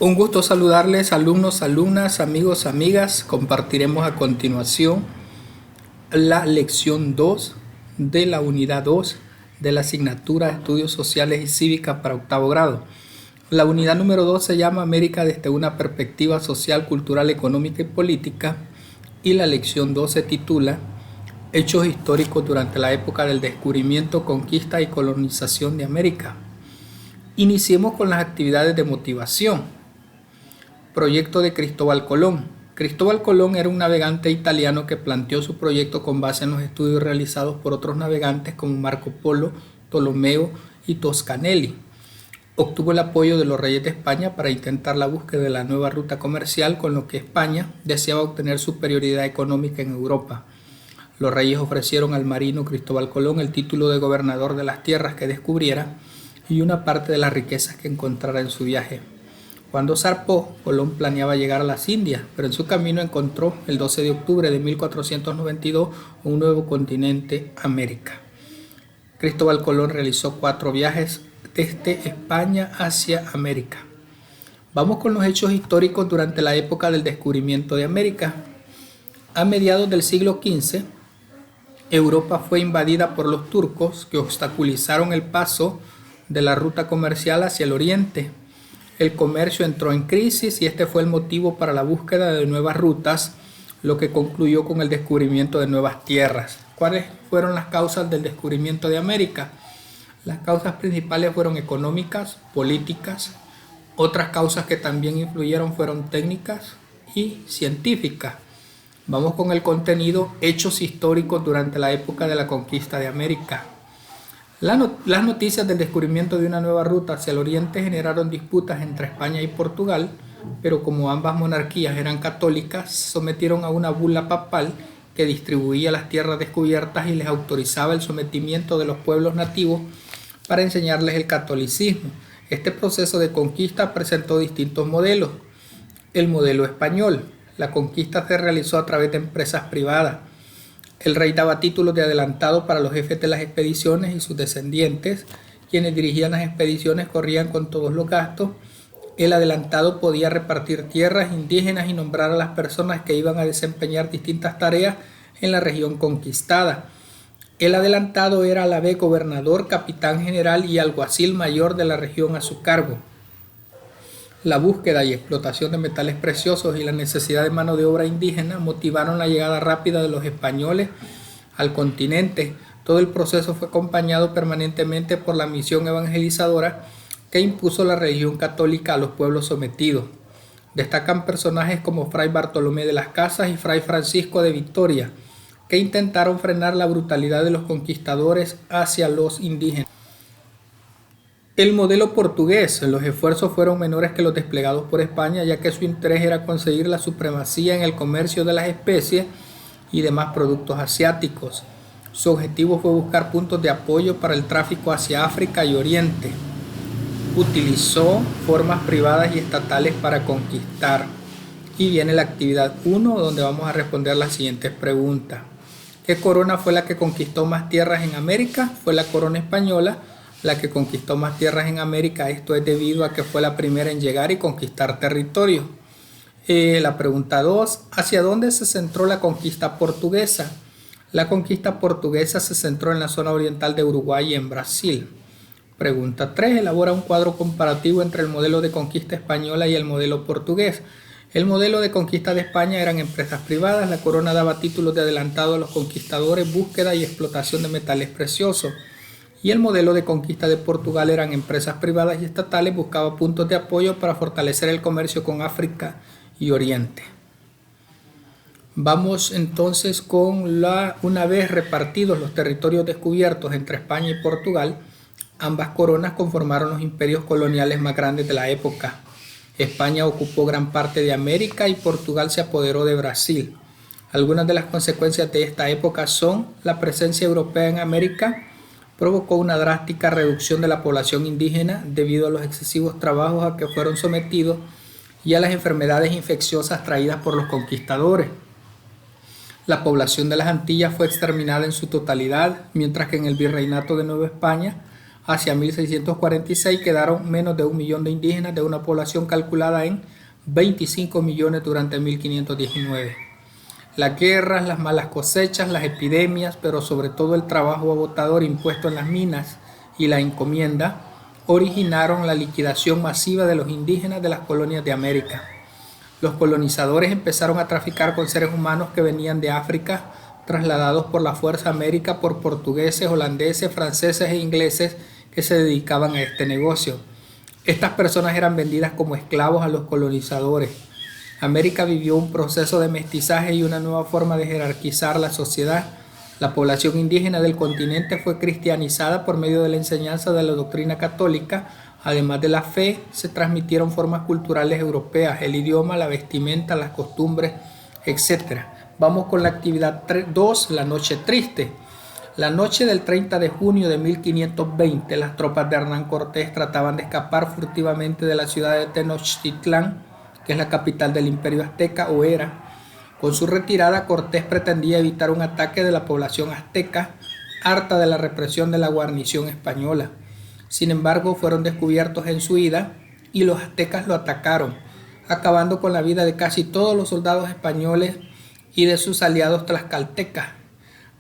Un gusto saludarles, alumnos, alumnas, amigos, amigas. Compartiremos a continuación la lección 2 de la unidad 2 de la asignatura de Estudios Sociales y Cívica para octavo grado. La unidad número 2 se llama América desde una perspectiva social, cultural, económica y política, y la lección 2 se titula Hechos históricos durante la época del descubrimiento, conquista y colonización de América. Iniciemos con las actividades de motivación. Proyecto de Cristóbal Colón. Cristóbal Colón era un navegante italiano que planteó su proyecto con base en los estudios realizados por otros navegantes como Marco Polo, Ptolomeo y Toscanelli. Obtuvo el apoyo de los reyes de España para intentar la búsqueda de la nueva ruta comercial, con lo que España deseaba obtener superioridad económica en Europa. Los reyes ofrecieron al marino Cristóbal Colón el título de gobernador de las tierras que descubriera y una parte de las riquezas que encontrara en su viaje. Cuando zarpó, Colón planeaba llegar a las Indias, pero en su camino encontró el 12 de octubre de 1492 un nuevo continente, América. Cristóbal Colón realizó 4 viajes desde España hacia América. Vamos con los hechos históricos durante la época del descubrimiento de América. A mediados del siglo XV, Europa fue invadida por los turcos, que obstaculizaron el paso de la ruta comercial hacia el oriente. El comercio entró en crisis y este fue el motivo para la búsqueda de nuevas rutas, lo que concluyó con el descubrimiento de nuevas tierras. ¿Cuáles fueron las causas del descubrimiento de América? Las causas principales fueron económicas, políticas. Otras causas que también influyeron fueron técnicas y científicas. Vamos con el contenido: hechos históricos durante la época de la conquista de América. Las noticias del descubrimiento de una nueva ruta hacia el oriente generaron disputas entre España y Portugal, pero como ambas monarquías eran católicas, se sometieron a una bula papal que distribuía las tierras descubiertas y les autorizaba el sometimiento de los pueblos nativos para enseñarles el catolicismo. Este proceso de conquista presentó distintos modelos. El modelo español. La conquista se realizó a través de empresas privadas. El rey daba títulos de adelantado para los jefes de las expediciones y sus descendientes. Quienes dirigían las expediciones corrían con todos los gastos. El adelantado podía repartir tierras indígenas y nombrar a las personas que iban a desempeñar distintas tareas en la región conquistada. El adelantado era a la vez gobernador, capitán general y alguacil mayor de la región a su cargo. La búsqueda y explotación de metales preciosos y la necesidad de mano de obra indígena motivaron la llegada rápida de los españoles al continente. Todo el proceso fue acompañado permanentemente por la misión evangelizadora que impuso la religión católica a los pueblos sometidos. Destacan personajes como Fray Bartolomé de las Casas y Fray Francisco de Victoria, que intentaron frenar la brutalidad de los conquistadores hacia los indígenas. El modelo portugués. Los esfuerzos fueron menores que los desplegados por España, ya que su interés era conseguir la supremacía en el comercio de las especies y demás productos asiáticos. Su objetivo fue buscar puntos de apoyo para el tráfico hacia África y Oriente. Utilizó formas privadas y estatales para conquistar. Y viene la actividad 1, donde vamos a responder las siguientes preguntas. ¿Qué corona fue la que conquistó más tierras en América? Fue la corona española la que conquistó más tierras en América. Esto es debido a que fue la primera en llegar y conquistar territorio. La pregunta 2, ¿hacia dónde se centró la conquista portuguesa? La conquista portuguesa se centró en la zona oriental de Uruguay y en Brasil. Pregunta 3, elabora un cuadro comparativo entre el modelo de conquista española y el modelo portugués. El modelo de conquista de España eran empresas privadas, la corona daba títulos de adelantado a los conquistadores, búsqueda y explotación de metales preciosos. Y el modelo de conquista de Portugal eran empresas privadas y estatales, buscaba puntos de apoyo para fortalecer el comercio con África y Oriente. Vamos entonces con una vez repartidos los territorios descubiertos entre España y Portugal, ambas coronas conformaron los imperios coloniales más grandes de la época. España ocupó gran parte de América y Portugal se apoderó de Brasil. Algunas de las consecuencias de esta época son: la presencia europea en América provocó una drástica reducción de la población indígena debido a los excesivos trabajos a que fueron sometidos y a las enfermedades infecciosas traídas por los conquistadores. La población de las Antillas fue exterminada en su totalidad, mientras que en el Virreinato de Nueva España hacia 1646 quedaron menos de 1 millón de indígenas de una población calculada en 25 millones durante 1519. Las guerras, las malas cosechas, las epidemias, pero sobre todo el trabajo agotador impuesto en las minas y la encomienda, originaron la liquidación masiva de los indígenas de las colonias de América. Los colonizadores empezaron a traficar con seres humanos que venían de África, trasladados por la fuerza a América por portugueses, holandeses, franceses e ingleses que se dedicaban a este negocio. Estas personas eran vendidas como esclavos a los colonizadores. América vivió un proceso de mestizaje y una nueva forma de jerarquizar la sociedad. La población indígena del continente fue cristianizada por medio de la enseñanza de la doctrina católica. Además de la fe, se transmitieron formas culturales europeas, el idioma, la vestimenta, las costumbres, etc. Vamos con la actividad 2, la noche triste. La noche del 30 de junio de 1520, las tropas de Hernán Cortés trataban de escapar furtivamente de la ciudad de Tenochtitlán, que es la capital del Imperio Azteca, o era. Con su retirada, Cortés pretendía evitar un ataque de la población azteca, harta de la represión de la guarnición española. Sin embargo, fueron descubiertos en su ida y los aztecas lo atacaron, acabando con la vida de casi todos los soldados españoles y de sus aliados tlaxcaltecas.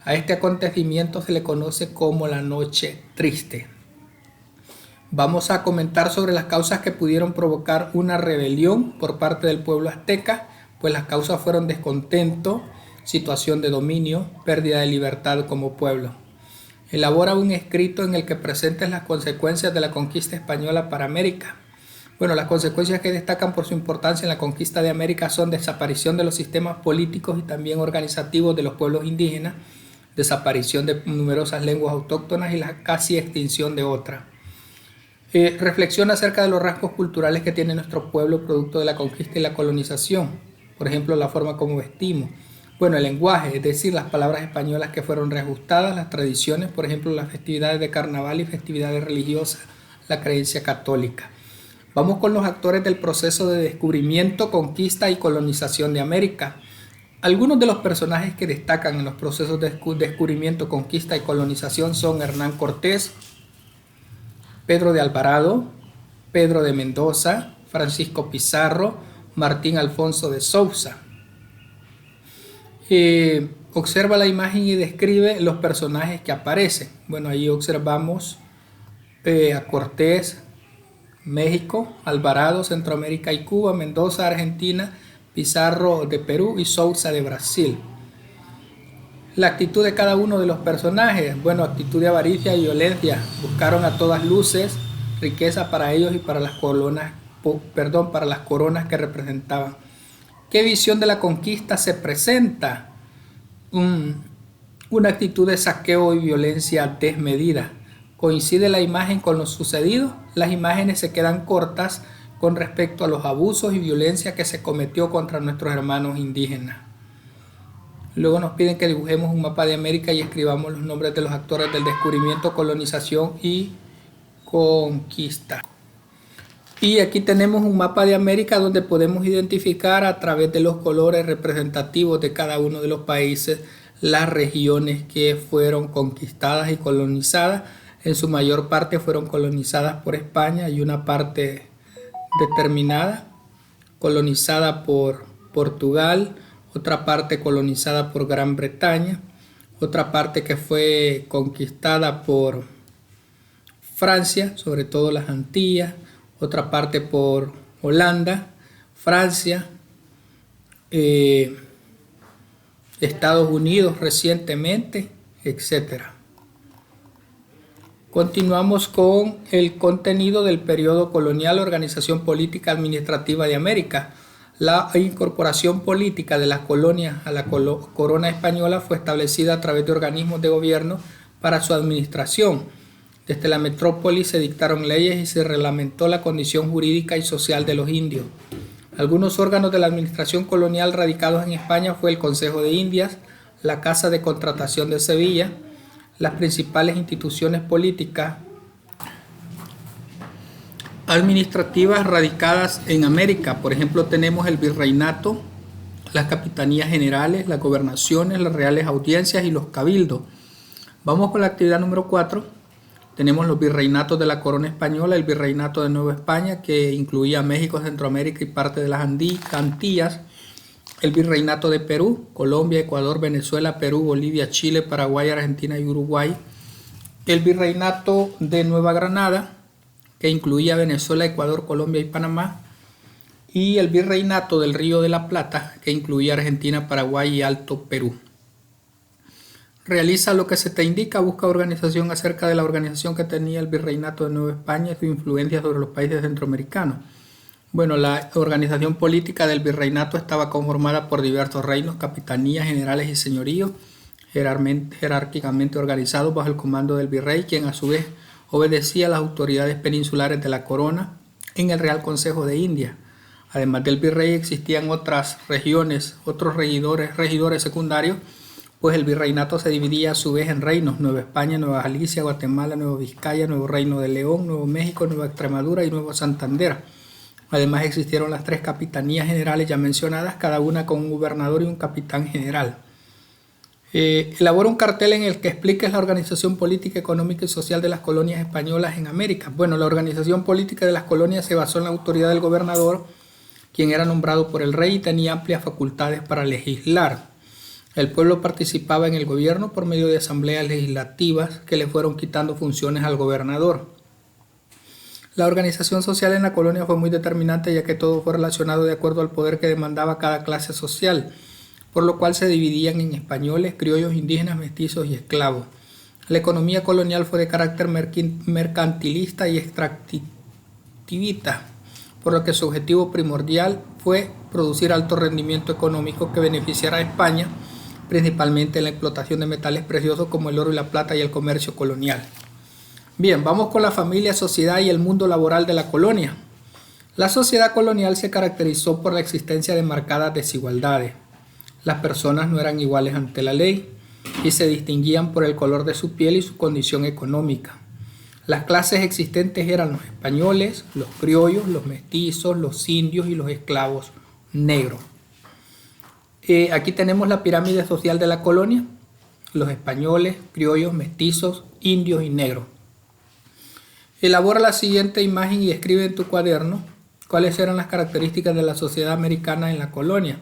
A este acontecimiento se le conoce como la Noche Triste. Vamos a comentar sobre las causas que pudieron provocar una rebelión por parte del pueblo azteca, pues las causas fueron descontento, situación de dominio, pérdida de libertad como pueblo. Elabora un escrito en el que presentes las consecuencias de la conquista española para América. Bueno, las consecuencias que destacan por su importancia en la conquista de América son desaparición de los sistemas políticos y también organizativos de los pueblos indígenas, desaparición de numerosas lenguas autóctonas y la casi extinción de otras. Reflexiona acerca de los rasgos culturales que tiene nuestro pueblo producto de la conquista y la colonización. Por ejemplo, la forma como vestimos. Bueno, el lenguaje, es decir, las palabras españolas que fueron reajustadas, las tradiciones, por ejemplo, las festividades de carnaval y festividades religiosas, la creencia católica. Vamos con los actores del proceso de descubrimiento, conquista y colonización de América. Algunos de los personajes que destacan en los procesos de descubrimiento, conquista y colonización son Hernán Cortés, Pedro de Alvarado, Pedro de Mendoza, Francisco Pizarro, Martín Alfonso de Sousa. Observa la imagen y describe los personajes que aparecen. Bueno, ahí observamos a Cortés, México, Alvarado, Centroamérica y Cuba, Mendoza, Argentina, Pizarro de Perú y Sousa de Brasil. La actitud de cada uno de los personajes, bueno, actitud de avaricia y violencia, buscaron a todas luces riqueza para ellos y para las coronas que representaban. ¿Qué visión de la conquista se presenta? Una actitud de saqueo y violencia desmedida. ¿Coincide la imagen con lo sucedido? Las imágenes se quedan cortas con respecto a los abusos y violencia que se cometió contra nuestros hermanos indígenas. Luego nos piden que dibujemos un mapa de América y escribamos los nombres de los actores del descubrimiento, colonización y conquista. Y aquí tenemos un mapa de América donde podemos identificar a través de los colores representativos de cada uno de los países las regiones que fueron conquistadas y colonizadas. En su mayor parte fueron colonizadas por España y una parte determinada colonizada por Portugal, otra parte colonizada por Gran Bretaña, otra parte que fue conquistada por Francia, sobre todo las Antillas, otra parte por Holanda, Francia, Estados Unidos recientemente, etc. Continuamos con el contenido del periodo colonial, organización política administrativa de América. La incorporación política de las colonias a la corona española fue establecida a través de organismos de gobierno para su administración. Desde la metrópoli se dictaron leyes y se reglamentó la condición jurídica y social de los indios. Algunos órganos de la administración colonial radicados en España fue el Consejo de Indias, la Casa de Contratación de Sevilla, las principales instituciones políticas administrativas radicadas en América. Por ejemplo, tenemos el virreinato, las capitanías generales, las gobernaciones, las reales audiencias y los cabildos. Vamos con la actividad número 4. Tenemos los virreinatos de la corona española, el virreinato de Nueva España, que incluía México, Centroamérica y parte de las Antillas, el virreinato de Perú, Colombia, Ecuador, Venezuela, Perú, Bolivia, Chile, Paraguay, Argentina y Uruguay, el virreinato de Nueva Granada, que incluía Venezuela, Ecuador, Colombia y Panamá, y el virreinato del Río de la Plata, que incluía Argentina, Paraguay y Alto Perú. Realiza lo que se te indica, busca organización acerca de la organización que tenía el virreinato de Nueva España y su influencia sobre los países centroamericanos. Bueno, la organización política del virreinato estaba conformada por diversos reinos, capitanías, generales y señoríos, jerárquicamente organizados bajo el comando del virrey, quien a su vez obedecía a las autoridades peninsulares de la corona en el Real Consejo de India. Además del virrey existían otras regiones, otros regidores secundarios, pues el virreinato se dividía a su vez en reinos: Nueva España, Nueva Galicia, Guatemala, Nueva Vizcaya, Nuevo Reino de León, Nuevo México, Nueva Extremadura y Nuevo Santander. Además existieron las 3 capitanías generales ya mencionadas, cada una con un gobernador y un capitán general. Elabora un cartel en el que expliques la organización política, económica y social de las colonias españolas en América. Bueno, la organización política de las colonias se basó en la autoridad del gobernador, quien era nombrado por el rey y tenía amplias facultades para legislar. El pueblo participaba en el gobierno por medio de asambleas legislativas que le fueron quitando funciones al gobernador. La organización social en la colonia fue muy determinante, ya que todo fue relacionado de acuerdo al poder que demandaba cada clase social, por lo cual se dividían en españoles, criollos, indígenas, mestizos y esclavos. La economía colonial fue de carácter mercantilista y extractivista, por lo que su objetivo primordial fue producir alto rendimiento económico que beneficiara a España, principalmente en la explotación de metales preciosos como el oro y la plata y el comercio colonial. Bien, vamos con la familia, sociedad y el mundo laboral de la colonia. La sociedad colonial se caracterizó por la existencia de marcadas desigualdades. Las personas no eran iguales ante la ley y se distinguían por el color de su piel y su condición económica. Las clases existentes eran los españoles, los criollos, los mestizos, los indios y los esclavos negros. Aquí tenemos la pirámide social de la colonia: los españoles, criollos, mestizos, indios y negros. Elabora la siguiente imagen y escribe en tu cuaderno cuáles eran las características de la sociedad americana en la colonia.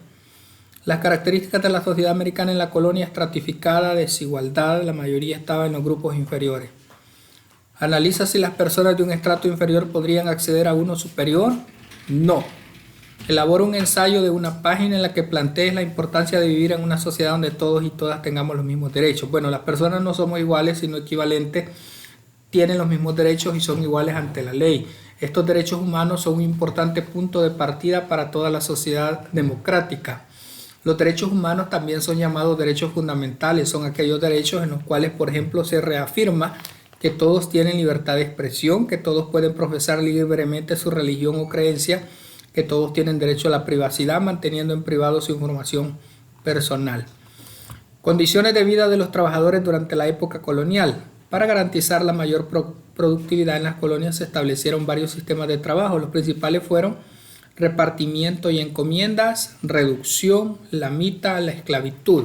Las características de la sociedad americana en la colonia: estratificada, desigualdad, la mayoría estaba en los grupos inferiores. Analiza si las personas de un estrato inferior podrían acceder a uno superior. No. Elabora un ensayo de una página en la que plantees la importancia de vivir en una sociedad donde todos y todas tengamos los mismos derechos. Bueno, las personas no somos iguales, sino equivalentes, tienen los mismos derechos y son iguales ante la ley. Estos derechos humanos son un importante punto de partida para toda la sociedad democrática. Los derechos humanos también son llamados derechos fundamentales. Son aquellos derechos en los cuales, por ejemplo, se reafirma que todos tienen libertad de expresión, que todos pueden profesar libremente su religión o creencia, que todos tienen derecho a la privacidad, manteniendo en privado su información personal. Condiciones de vida de los trabajadores durante la época colonial. Para garantizar la mayor productividad en las colonias se establecieron varios sistemas de trabajo. Los principales fueron repartimiento y encomiendas, reducción, la mita, la esclavitud.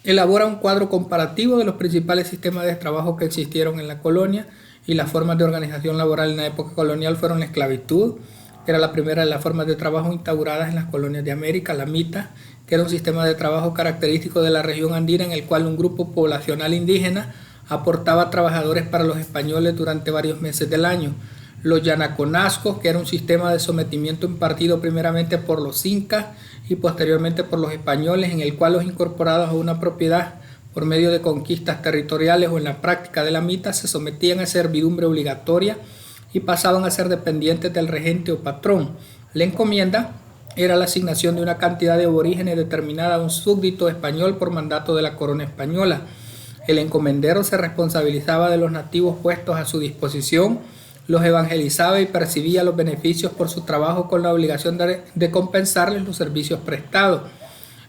Elabora un cuadro comparativo de los principales sistemas de trabajo que existieron en la colonia, y las formas de organización laboral en la época colonial fueron la esclavitud, que era la primera de las formas de trabajo instauradas en las colonias de América; la mita, que era un sistema de trabajo característico de la región andina en el cual un grupo poblacional indígena aportaba trabajadores para los españoles durante varios meses del año; los yanaconazgos, que era un sistema de sometimiento impartido primeramente por los incas y posteriormente por los españoles, en el cual los incorporados a una propiedad por medio de conquistas territoriales o en la práctica de la mita se sometían a servidumbre obligatoria y pasaban a ser dependientes del regente o patrón. La encomienda era la asignación de una cantidad de aborígenes determinada a un súbdito español por mandato de la corona española. El encomendero se responsabilizaba de los nativos puestos a su disposición, los evangelizaba y percibía los beneficios por su trabajo con la obligación de compensarles los servicios prestados.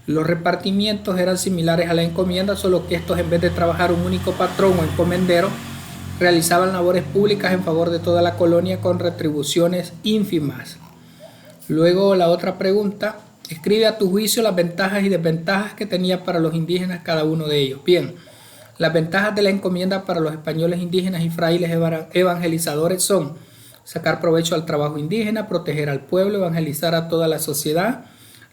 Los repartimientos eran similares a la encomienda, solo que estos, en vez de trabajar un único patrón o encomendero, realizaban labores públicas en favor de toda la colonia con retribuciones ínfimas. Luego, la otra pregunta: escribe a tu juicio las ventajas y desventajas que tenía para los indígenas cada uno de ellos. Bien, Las ventajas de la encomienda para los españoles indígenas y frailes evangelizadores son sacar provecho al trabajo indígena, proteger al pueblo, evangelizar a toda la sociedad,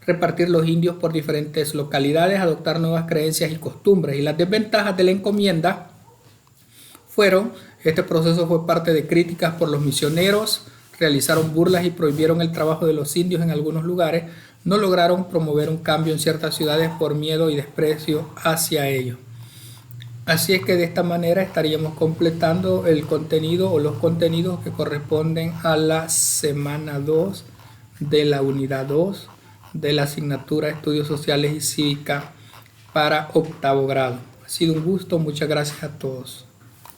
repartir los indios por diferentes localidades, adoptar nuevas creencias y costumbres. Y las desventajas de la encomienda fueron: este proceso fue parte de críticas por los misioneros, realizaron burlas y prohibieron el trabajo de los indios en algunos lugares, no lograron promover un cambio en ciertas ciudades por miedo y desprecio hacia ellos. Así es que de esta manera estaríamos completando el contenido o los contenidos que corresponden a la semana 2 de la unidad 2 de la asignatura Estudios Sociales y Cívica para octavo grado. Ha sido un gusto, muchas gracias a todos.